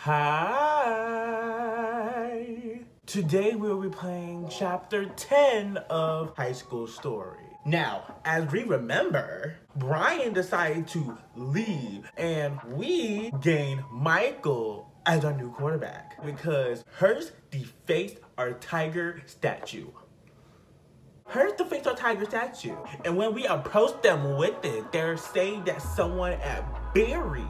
Hi! Today we'll be playing chapter 10 of High School Story. Now, as we remember, Brian decided to leave and we gained Michael as our new quarterback because Hurst defaced our tiger statue. Hurst defaced our tiger statue. And when we approached them with it, they're saying that someone at Barry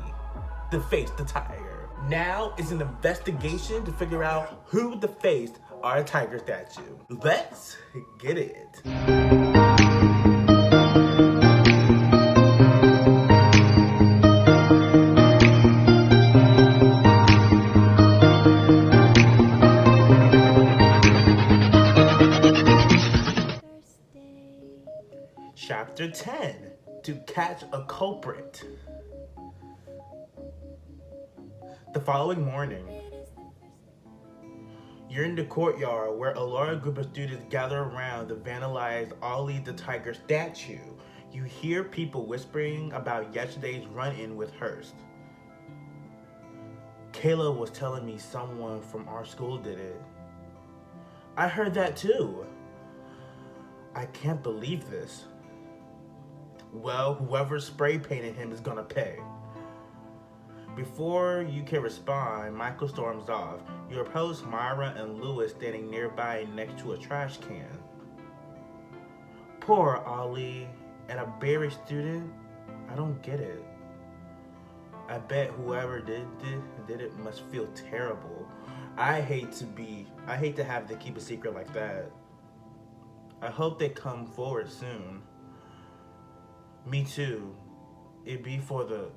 defaced the tiger. Now it's an investigation to figure out who defaced our tiger statue. Let's get it. Chapter 10, to catch a culprit. The following morning, you're in the courtyard where a large group of students gather around the vandalized Ollie the Tiger statue. You hear people whispering about yesterday's run-in with Hurst. Kayla was telling me someone from our school did it. I heard that too. I can't believe this. Well, whoever spray painted him is gonna pay. Before you can respond, Michael storms off. You approach Myra and Lewis standing nearby next to a trash can. Poor Ollie and a Barry student? I don't get it. I bet whoever did it must feel terrible. I hate to have to keep a secret like that. I hope they come forward soon. Me too. It'd be for the...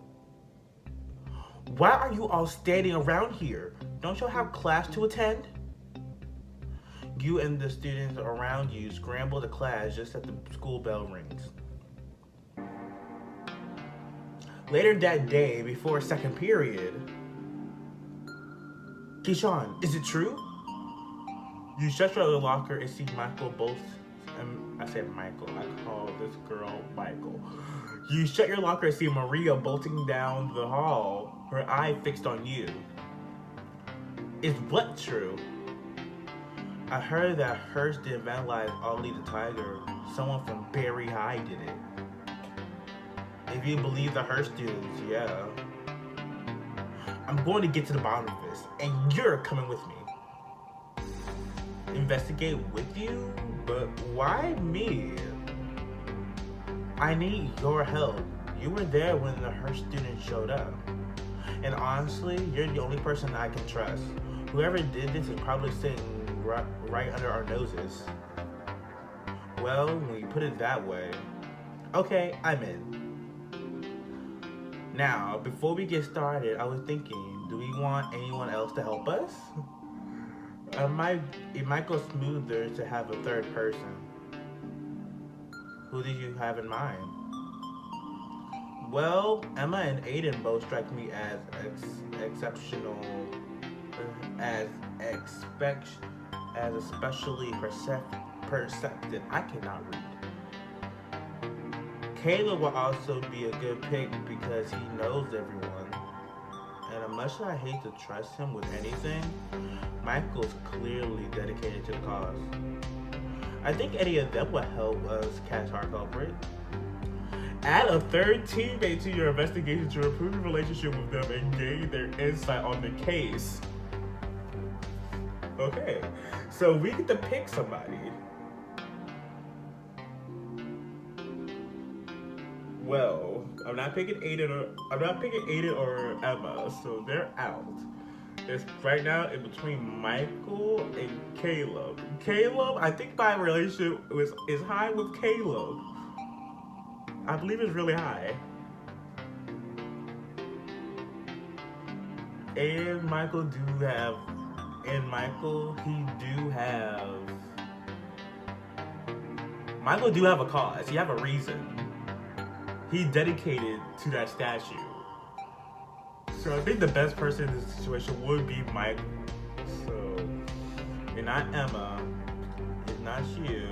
Why are you all standing around here? Don't you have class to attend? You and the students around you scramble to class just as the school bell rings. Later that day, before second period, Keyshawn, is it true? You shut your locker and see Michael both... I said Michael, I call this girl Michael. You shut your locker and see Maria bolting down the hall, her eye fixed on you. Is what true? I heard that Hurst didn't vandalize Ollie the Tiger. Someone from Barry High did it. If you believe the Hurst students, yeah. I'm going to get to the bottom of this, and you're coming with me. Investigate with you? But why me? I need your help. You were there when the Hurst students showed up. And honestly, you're the only person I can trust. Whoever did this is probably sitting right under our noses. Well, when you put it that way, okay, I'm in. Now, before we get started, I was thinking, do we want anyone else to help us? It might go smoother to have a third person. Who did you have in mind? Well, Emma and Aiden both strike me as especially perceptive. I cannot read. Caleb will also be a good pick because he knows everyone. And as much as I hate to trust him with anything, Michael's clearly dedicated to the cause. I think any of them will help us catch our culprit. Add a third teammate to your investigation to improve your relationship with them and gain their insight on the case. Okay, so we get to pick somebody. Well, I'm not picking Aiden or Emma, so they're out. It's right now in between Michael and Caleb. Caleb, I think my relationship is high with Caleb. I believe it's really high. And Michael do have a cause. He have a reason. He dedicated to that statue. So I think the best person in this situation would be Michael. So, you're not Emma. It's not you.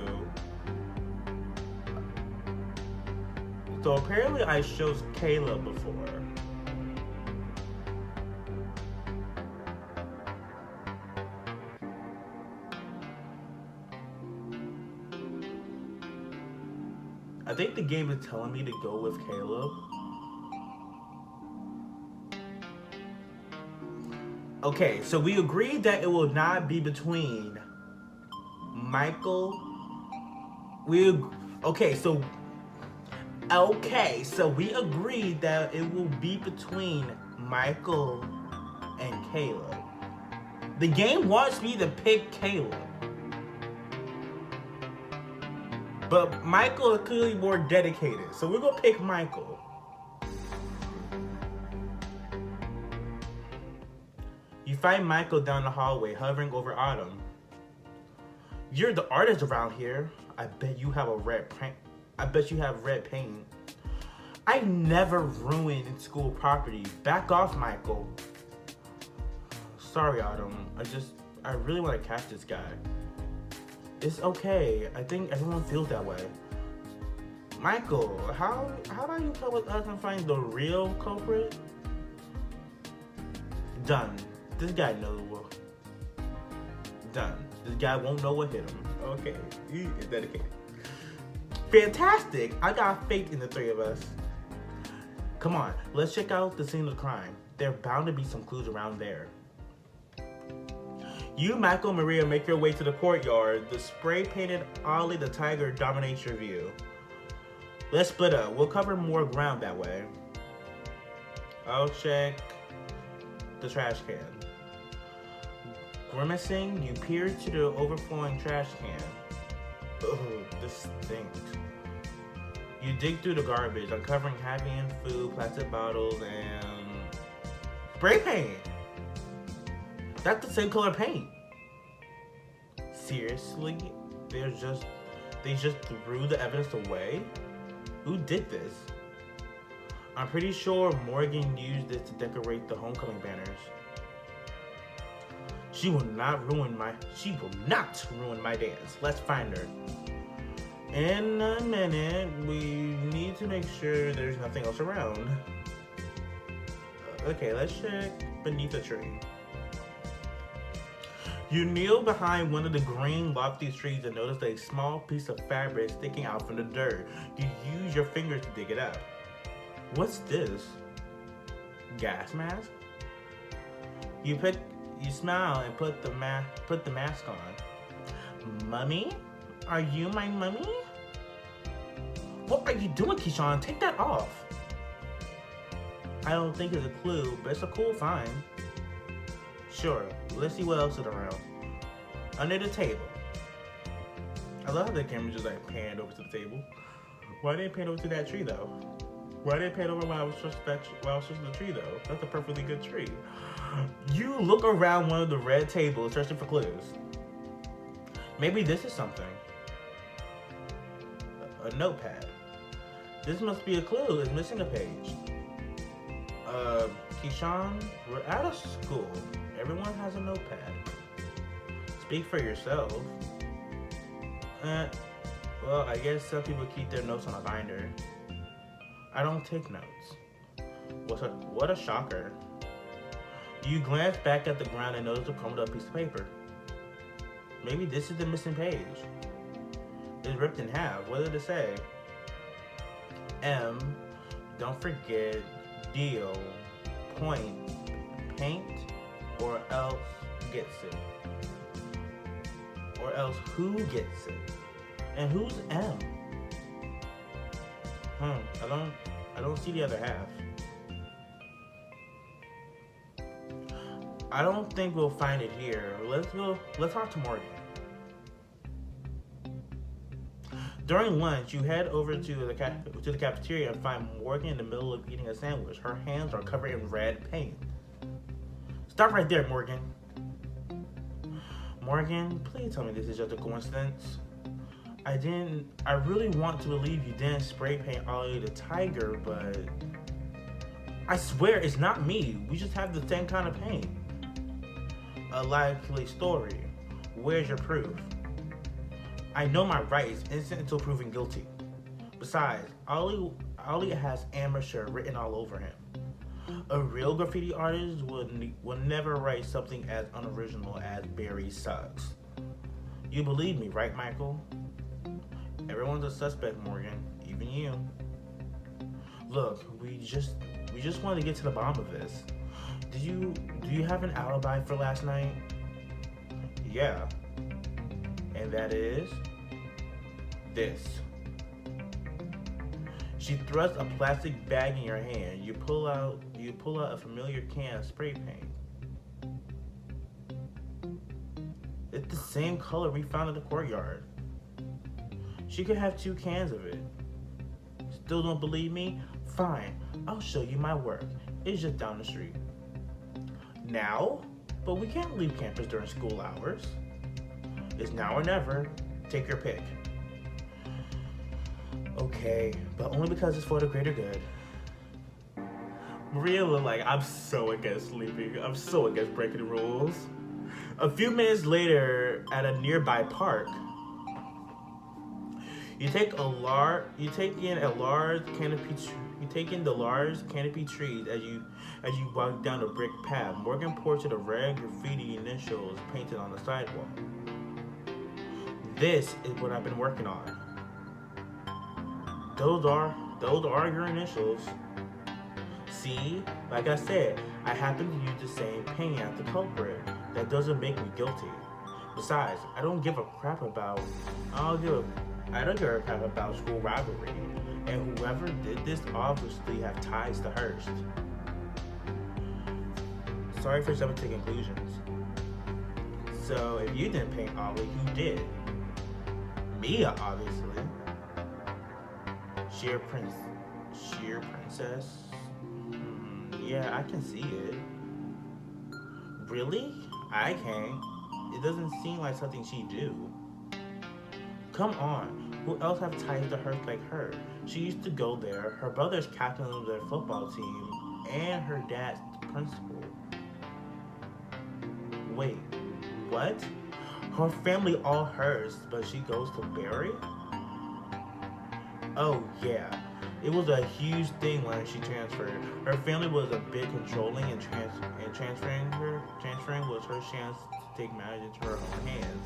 So apparently I chose Caleb before. I think the game is telling me to go with Caleb. Okay, so we agreed that it will not be between Michael. Okay, so we agreed that it will be between Michael and Caleb. The game wants me to pick Caleb, but Michael is clearly more dedicated, so we're gonna pick Michael. You find Michael down the hallway, hovering over Autumn. You're the artist around here. I bet you have red paint. I never ruined school property. Back off, Michael. Sorry, Autumn. I really want to catch this guy. It's okay. I think everyone feels that way. Michael, how about you come with us and find the real culprit? Done. This guy knows what. Done. This guy won't know what hit him. Okay, he is dedicated. Fantastic! I got faith in the three of us. Come on, let's check out the scene of the crime. There are bound to be some clues around there. You, Michael, and Maria make your way to the courtyard. The spray-painted Ollie the Tiger dominates your view. Let's split up. We'll cover more ground that way. I'll check the trash can. Grimacing, you peer to the overflowing trash can. Ugh, this stinks. You dig through the garbage, uncovering half-eaten food, plastic bottles, and spray paint. That's the same color paint. Seriously? They just threw the evidence away? Who did this? I'm pretty sure Morgan used this to decorate the homecoming banners. She will not ruin my dance. Let's find her. In a minute, we need to make sure there's nothing else around. Okay, let's check beneath the tree. You kneel behind one of the green lofty trees and notice a small piece of fabric sticking out from the dirt. You use your fingers to dig it up. What's this? Gas mask? You smile and put the mask on. Mummy? Are you my mummy? What are you doing, Keyshawn? Take that off. I don't think it's a clue, but it's a cool find. Sure, let's see what else is around. Under the table. I love how the camera just like panned over to the table. Why didn't it pan over to that tree though? Why didn't it pan over while I was searching the tree though? That's a perfectly good tree. You look around one of the red tables searching for clues. Maybe this is something. A notepad. This must be a clue. It's missing a page. Keyshawn, we're out of school. Everyone has a notepad. Speak for yourself. Well, I guess some people keep their notes on a binder. I don't take notes. What a shocker. You glance back at the ground and notice a crumbled up piece of paper. Maybe this is the missing page. It's ripped in half. What did it say? M, don't forget, deal, point, paint, or else gets it. Or else who gets it? And who's M? I don't see the other half. I don't think we'll find it here. Let's talk to Morgan. During lunch, you head over to the cafeteria and find Morgan in the middle of eating a sandwich. Her hands are covered in red paint. Stop right there, Morgan. Morgan, please tell me this is just a coincidence. I really want to believe you didn't spray paint Ollie the Tiger, but I swear it's not me. We just have the same kind of paint. A likely story. Where's your proof? I know my rights, innocent until proven guilty. Besides, Ollie has amateur written all over him. A real graffiti artist would never write something as unoriginal as Barry sucks. You believe me, right, Michael? Everyone's a suspect, Morgan, even even you. Look, we just wanted to get to the bottom of this. Do you have an alibi for last night? Yeah. And that is this. She thrusts a plastic bag in your hand. You pull out a familiar can of spray paint. It's the same color we found in the courtyard. She could have 2 cans of it. Still don't believe me? Fine, I'll show you my work. It's just down the street. Now? But we can't leave campus during school hours. It's now or never. Take your pick. Okay, but only because it's for the greater good. Maria looked like, I'm so against sleeping. I'm so against breaking the rules. A few minutes later, at a nearby park, you take in the large canopy trees as you walk down the brick path. Morgan pointed to the red graffiti initials painted on the sidewalk. This is what I've been working on. Those are your initials. See, like I said, I happen to use the same paint as the culprit. That doesn't make me guilty. Besides, I don't give a crap about school rivalry, and whoever did this obviously have ties to Hearst. Sorry for jumping to conclusions. So if you didn't paint Ollie, who did? Mia, obviously. Sheer princess? Yeah, I can see it. Really? I can't. It doesn't seem like something she'd do. Come on, who else have ties to Hearst like her? She used to go there. Her brother's captain of their football team, and her dad's principal. Wait, what? Her family all hers, but she goes to Barry? Oh yeah, it was a huge thing when she transferred. Her family was a bit controlling, and transferring was her chance to take matters into her own hands.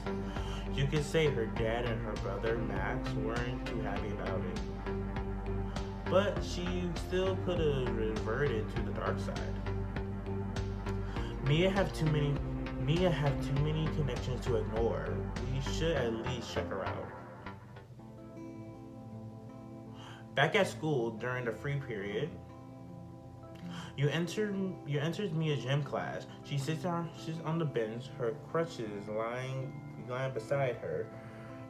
You could say her dad and her brother Max weren't too happy about it, but she still could have reverted to the dark side. Mia have too many connections to ignore. We should at least check her out. Back at school during the free period, you enter Mia's gym class. She's on the bench, her crutches lying beside her.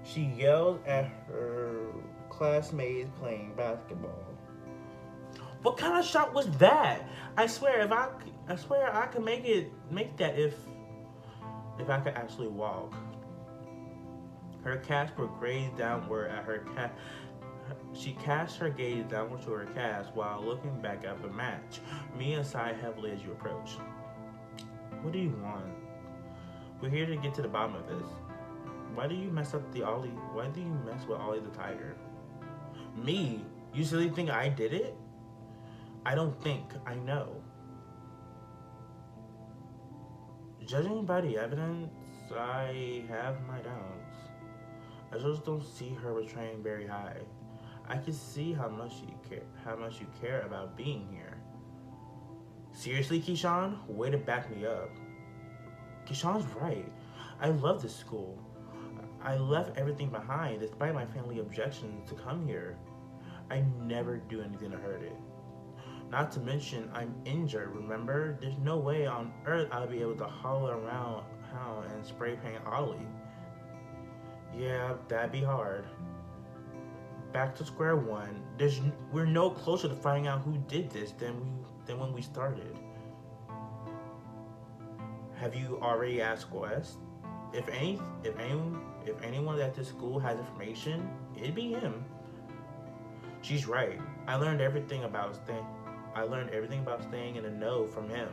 She yells at her classmates playing basketball. What kind of shot was that? I swear I could make that if I could actually walk. Her cast were grazed downward at her cat. She cast her gaze downward to her cast while looking back at the match. Mia sighed heavily as you approached. What do you want? We're here to get to the bottom of this. Why do you mess with Ollie the tiger? Me? You silly think I did it? I don't think, I know. Judging by the evidence, I have my doubts. I just don't see her betraying Barry High. I can see how much you care about being here. Seriously, Keyshawn? Way to back me up. Keyshawn's right. I love this school. I left everything behind despite my family objections to come here. I never do anything to hurt it. Not to mention, I'm injured, remember? There's no way on earth I'll be able to haul around and spray paint Ollie. Yeah, that'd be hard. Back to square one. We're no closer to finding out who did this than when we started. Have you already asked Wes? If anyone at this school has information, it'd be him. She's right. I learned everything about staying in the know from him.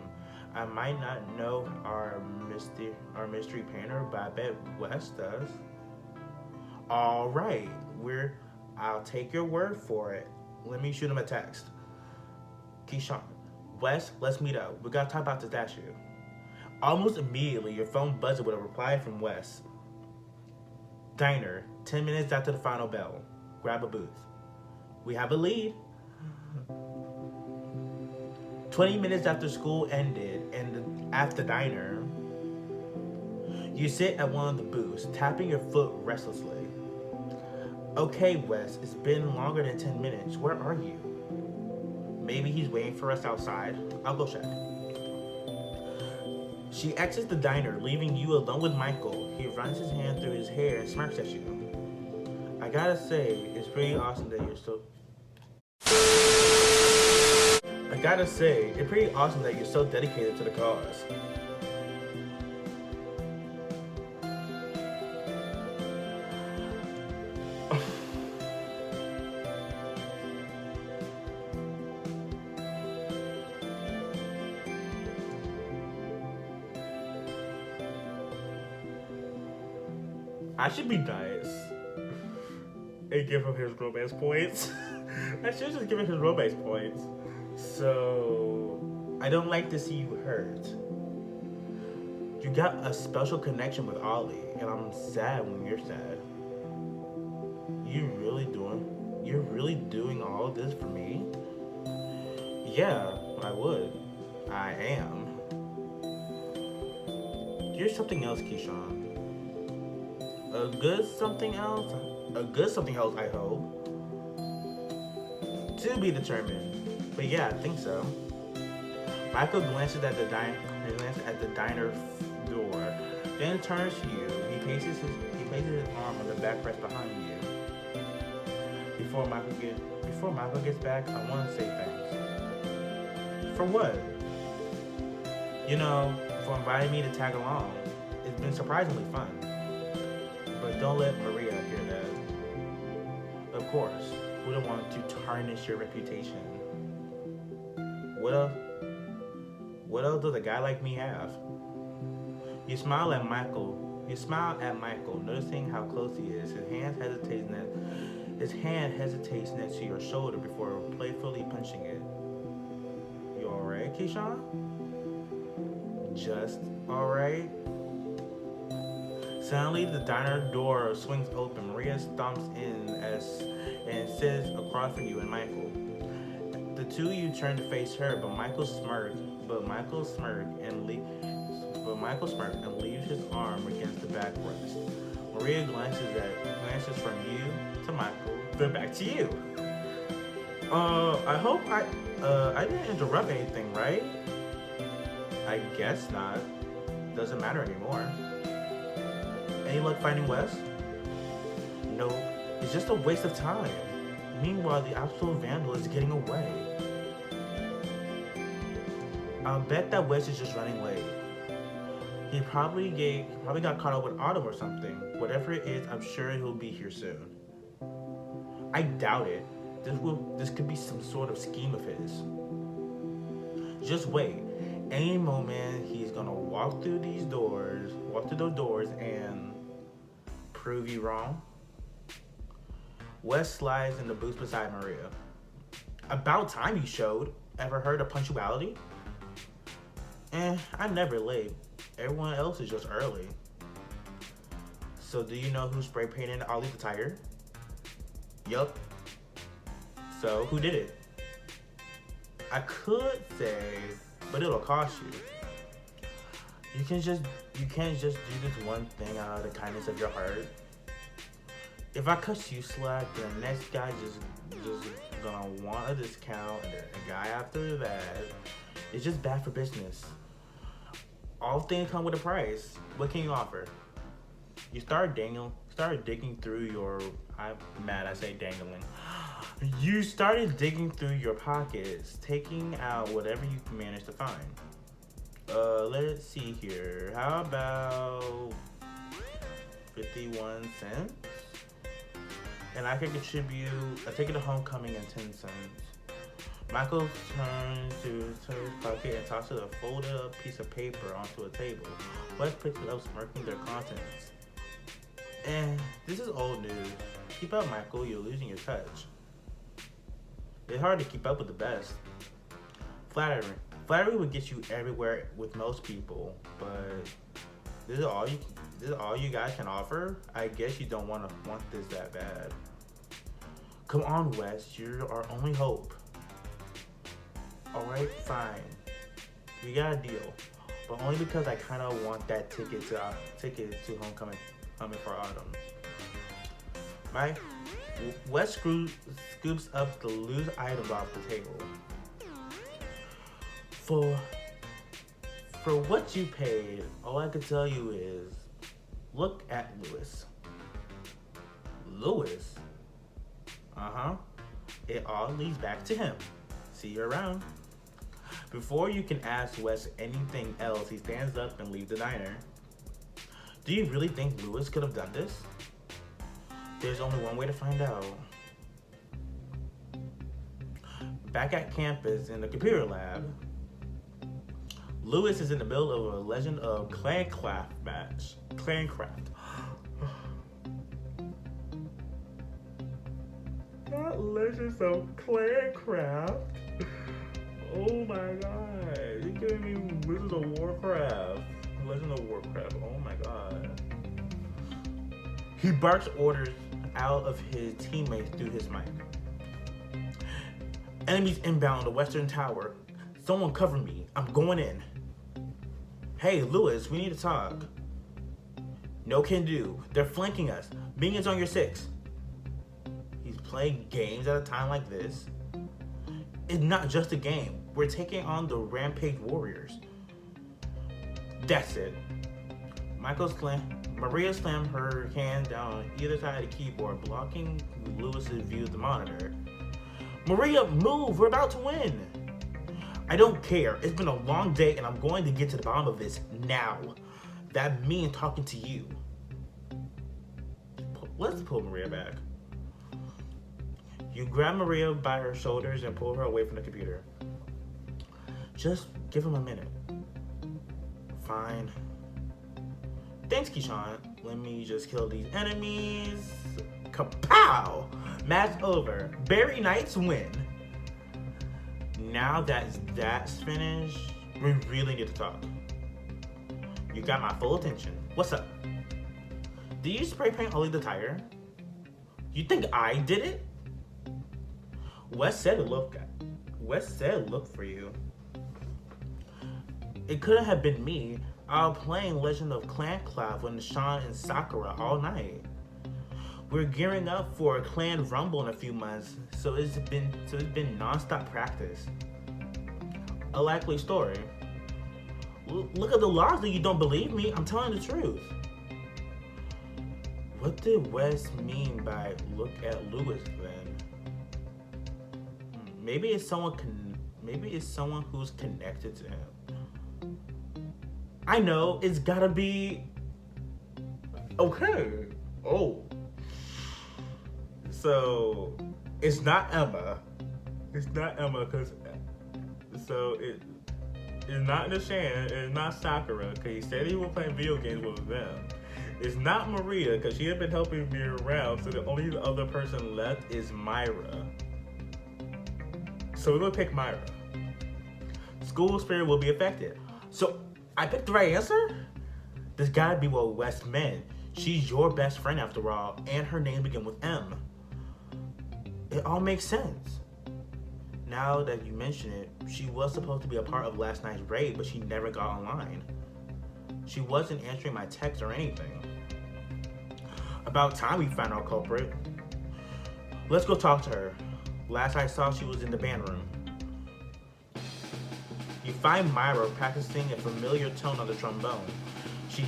I might not know our mystery painter, but I bet Wes does. All right, I'll take your word for it. Let me shoot him a text. Keyshawn, Wes, let's meet up. We gotta talk about the statue. Almost immediately, your phone buzzed with a reply from Wes. Diner, 10 minutes after the final bell. Grab a booth. We have a lead. 20 minutes after school ended and at the diner, you sit at one of the booths, tapping your foot restlessly. Okay, Wes, it's been longer than 10 minutes. Where are you? Maybe he's waiting for us outside. I'll go check. She exits the diner, leaving you alone with Michael. He runs his hand through his hair and smirks at you. I gotta say, it's pretty awesome that you're so... I gotta say, it's pretty awesome that you're so dedicated to the cause. I should be nice and give him his romance points. I should just give him his romance points. So, I don't like to see you hurt. You got a special connection with Ollie, and I'm sad when you're sad. You're really doing all of this for me? Yeah, I would. I am. You're something else, Keyshawn. A good something else, I hope. To be determined. But yeah, I think so. Michael glances at the diner door, then turns to you. He places his arm on the backrest behind you. Before Michael gets back, I want to say thanks. For what? For inviting me to tag along. It's been surprisingly fun. But don't let Maria hear that. Of course, we don't want to tarnish your reputation. What else does a guy like me have? You smile at Michael, noticing how close he is. His hand hesitates next to your shoulder before playfully punching it. You alright, Keyshawn? Just alright? Suddenly, the diner door swings open. Maria stomps in and sits across from you and Michael. The two of you turn to face her, but Michael smirks and leaves his arm against the backrest. Maria glances from you to Michael, then back to you. I hope I didn't interrupt anything, right? I guess not. Doesn't matter anymore. Any luck finding Wes? No, it's just a waste of time. Meanwhile, the absolute vandal is getting away. I'll bet that Wes is just running late. He probably got caught up with Autumn or something. Whatever it is, I'm sure he'll be here soon. I doubt it. This could be some sort of scheme of his. Just wait. Any moment he's gonna walk through those doors and prove you wrong. Wes slides in the booth beside Maria. About time you showed. Ever heard of punctuality? I'm never late. Everyone else is just early. So do you know who spray painted Ollie's attire? Yup. So who did it? I could say, but it'll cost you. You can't just do this one thing out of the kindness of your heart. If I cut you slack, the next guy just gonna want a discount, and the guy after that, it's just bad for business. All things come with a price. What can you offer? You start digging through your. I'm mad. I say dangling. You started digging through your pockets, taking out whatever you can manage to find. Let's see here. How about 51 cents? And I can contribute a ticket to homecoming and 10 cents. Michael turns to his pocket and tosses a folded up piece of paper onto a table. Wes picks it up, smirking their contents. This is old news. Keep up, Michael, you're losing your touch. It's hard to keep up with the best. Flattery would get you everywhere with most people, but this is all you guys can offer? I guess you don't want this that bad. Come on, Wes. You're our only hope. Alright, fine. We got a deal. But only because I kind of want that ticket to homecoming coming for autumn. Right? Wes scoops up the loose items off the table. For what you paid, all I can tell you is, look at Lewis. Lewis? Uh-huh. It all leads back to him. See you around. Before you can ask Wes anything else, he stands up and leaves the diner. Do you really think Lewis could have done this? There's only one way to find out. Back at campus in the computer lab, Lewis is in the middle of a Legend of Clancraft match. Clancraft. Not Legends of Clancraft. Oh my god. You're giving me Wizards of Warcraft. Legend of Warcraft. Oh my god. He barks orders out of his teammates through his mic. Enemies inbound the western tower. Someone cover me. I'm going in. Hey, Lewis, we need to talk. No can do. They're flanking us. Minions on your 6. He's playing games at a time like this. It's not just a game. We're taking on the Rampage Warriors. That's it. Maria slammed her hand down on either side of the keyboard, blocking Lewis's view of the monitor. Maria, move! We're about to win! I don't care. It's been a long day and I'm going to get to the bottom of this now. That means talking to you. Let's pull Maria back. You grab Maria by her shoulders and pull her away from the computer. Just give him a minute. Fine. Thanks, Keyshawn. Let me just kill these enemies. Kapow! Match over. Berry Knights win. Now that that's finished, we really need to talk. You got my full attention. What's up? Did you spray paint Ollie the tire? You think I did it? Wes said look for you. It couldn't have been me. I was playing Legend of Clancraft with Sean and Sakura all night. We're gearing up for a clan rumble in a few months, so it's been non-stop practice. A likely story. Look at the logs that you don't believe me. I'm telling the truth. What did Wes mean by look at Lewis then? Maybe it's someone who's connected to him. I know, it's gotta be okay. Oh. So it's not Emma. It's not Emma because it's not Nishan, it's not Sakura, because he said he was playing video games with them. It's not Maria, because she had been helping me around, so the only other person left is Myra. So we're gonna pick Myra. School spirit will be affected. So I picked the right answer? This gotta be what Wes meant. She's your best friend after all, and her name begins with M. It all makes sense. Now that you mention it, she was supposed to be a part of last night's raid, but she never got online. She wasn't answering my text or anything. About time we found our culprit. Let's go talk to her. Last I saw, she was in the band room. You find Myra practicing a familiar tone on the trombone. She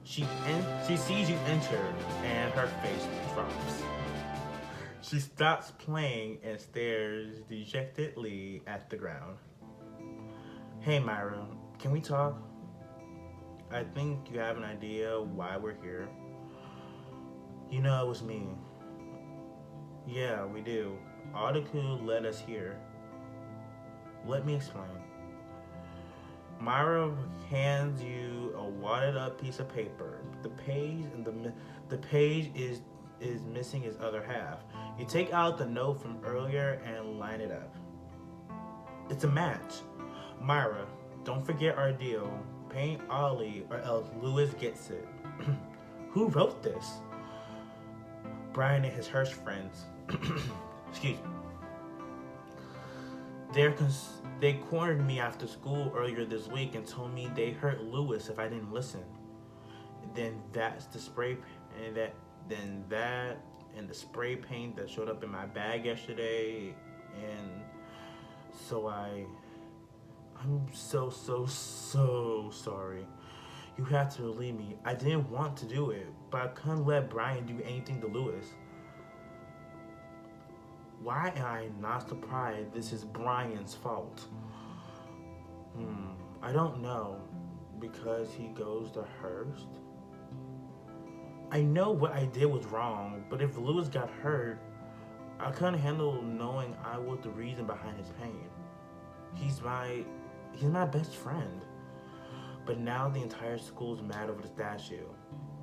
sees you enter, and her face drops. She stops playing and stares dejectedly at the ground. Hey Myra, can we talk? I think you have an idea why we're here. You know it was me. Yeah, we do. Audiku led us here. Let me explain. Myra hands you a wadded up piece of paper. The page is missing its other half. You take out the note from earlier and line it up. It's a match. Myra, don't forget our deal. Paint Ollie or else Lewis gets it. Who wrote this? Brian and his Hirsch friends. Excuse me. They cornered me after school earlier this week and told me they hurt Lewis if I didn't listen. Then that's the spray, and that and the spray paint that showed up in my bag yesterday, and so I'm so sorry. You have to believe me. I didn't want to do it, but I couldn't let Brian do anything to Lewis. Why am I not surprised this is Brian's fault? I don't know. Because he goes to Hearst? I know what I did was wrong, but if Lewis got hurt, I couldn't handle knowing I was the reason behind his pain. He's my best friend. But now the entire school's mad over the statue.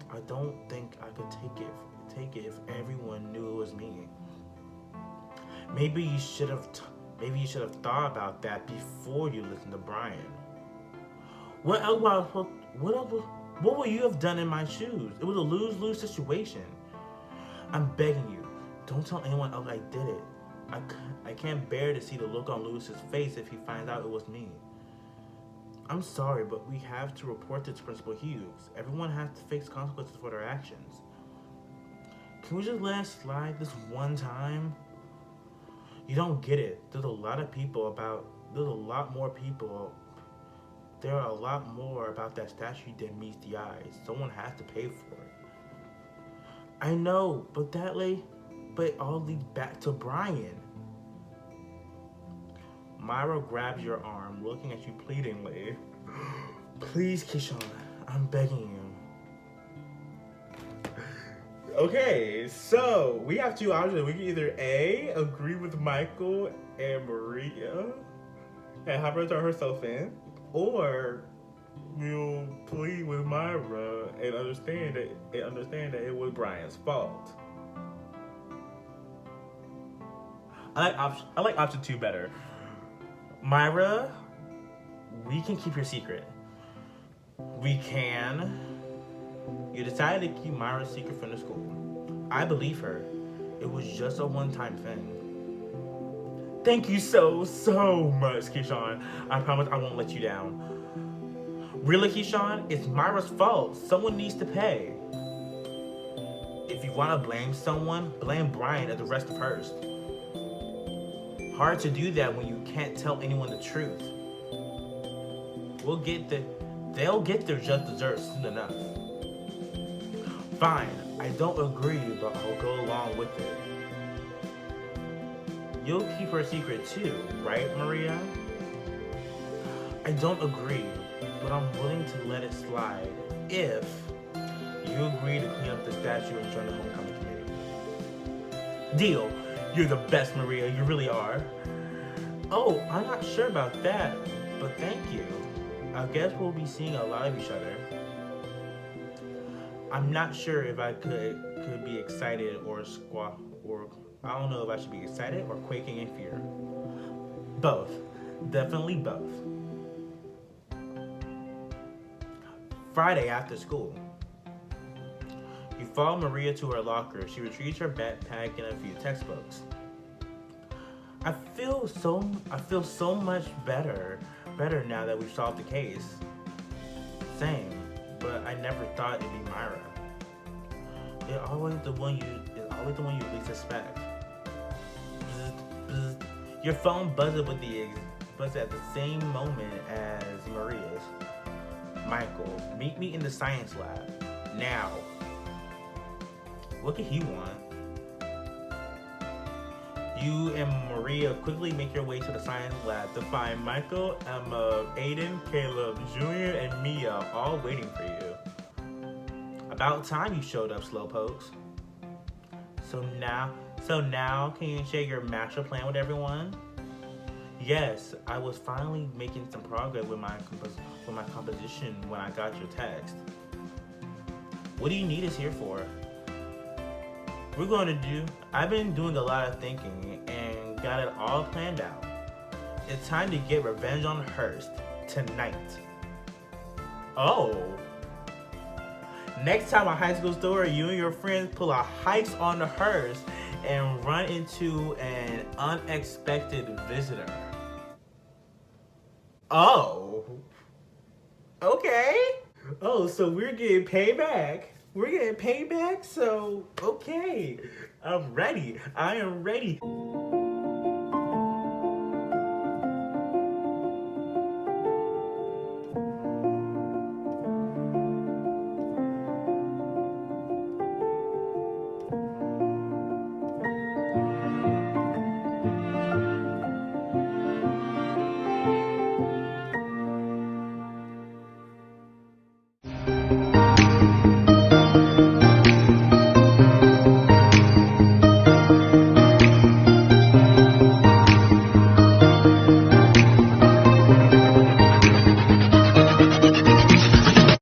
I don't think I could take it if everyone knew it was me. Maybe you should have thought about that before you listened to Brian. What would you have done in my shoes? It was a lose-lose situation. I'm begging you, don't tell anyone else I did it. I can't bear to see the look on Lewis's face if he finds out it was me. I'm sorry, but we have to report this to Principal Hughes. Everyone has to face consequences for their actions. Can we just let it slide this one time? You don't get it. There are a lot more about that statue than meets the eyes. Someone has to pay for it. I know, but it all leads back to Brian. Myra grabs your arm, looking at you pleadingly. Please, Keyshawn, I'm begging you. Okay, so we have two options. We can either A, agree with Michael and Maria and have her turn herself in, or we'll plead with Myra and understand that it was Brian's fault. I like option 2 better. Myra, we can keep your secret. We can. You decided to keep Myra's secret from the school. I believe her. It was just a one-time thing. Thank you so much, Keyshawn. I promise I won't let you down. Really, Keyshawn? It's Myra's fault. Someone needs to pay. If you want to blame someone, blame Brian and the rest of Hearst. Hard to do that when you can't tell anyone the truth. They'll get their just desserts soon enough. Fine, I don't agree, but I'll go along with it. You'll keep her secret too, right, Maria? I don't agree, but I'm willing to let it slide if you agree to clean up the statue and join the homecoming committee. Deal. You're the best, Maria. You really are. Oh, I'm not sure about that, but thank you. I guess we'll be seeing a lot of each other. I'm not sure if I could be excited or I don't know if I should be excited or quaking in fear. Both. Definitely both. Friday after school. You follow Maria to her locker. She retrieves her backpack and a few textbooks. I feel so much better now that we've solved the case. Same, but I never thought it'd be Myra. It's always the one you least suspect. Your phone buzzes at the same moment as Maria's. Michael, meet me in the science lab now. What could he want? You and Maria quickly make your way to the science lab to find Michael, Emma, Aiden, Caleb, Junior, and Mia all waiting for you. About time you showed up, slowpokes. So now can you share your master plan with everyone? Yes, I was finally making some progress with my composition when I got your text. What do you need us here for? I've been doing a lot of thinking and got it all planned out. It's time to get revenge on Hearst tonight. Oh. Next time on High School Story, you and your friends pull a heist on the Hearst and run into an unexpected visitor. Oh. Okay. Oh, so we're getting payback. We're getting payback, so okay. I'm ready. I am ready.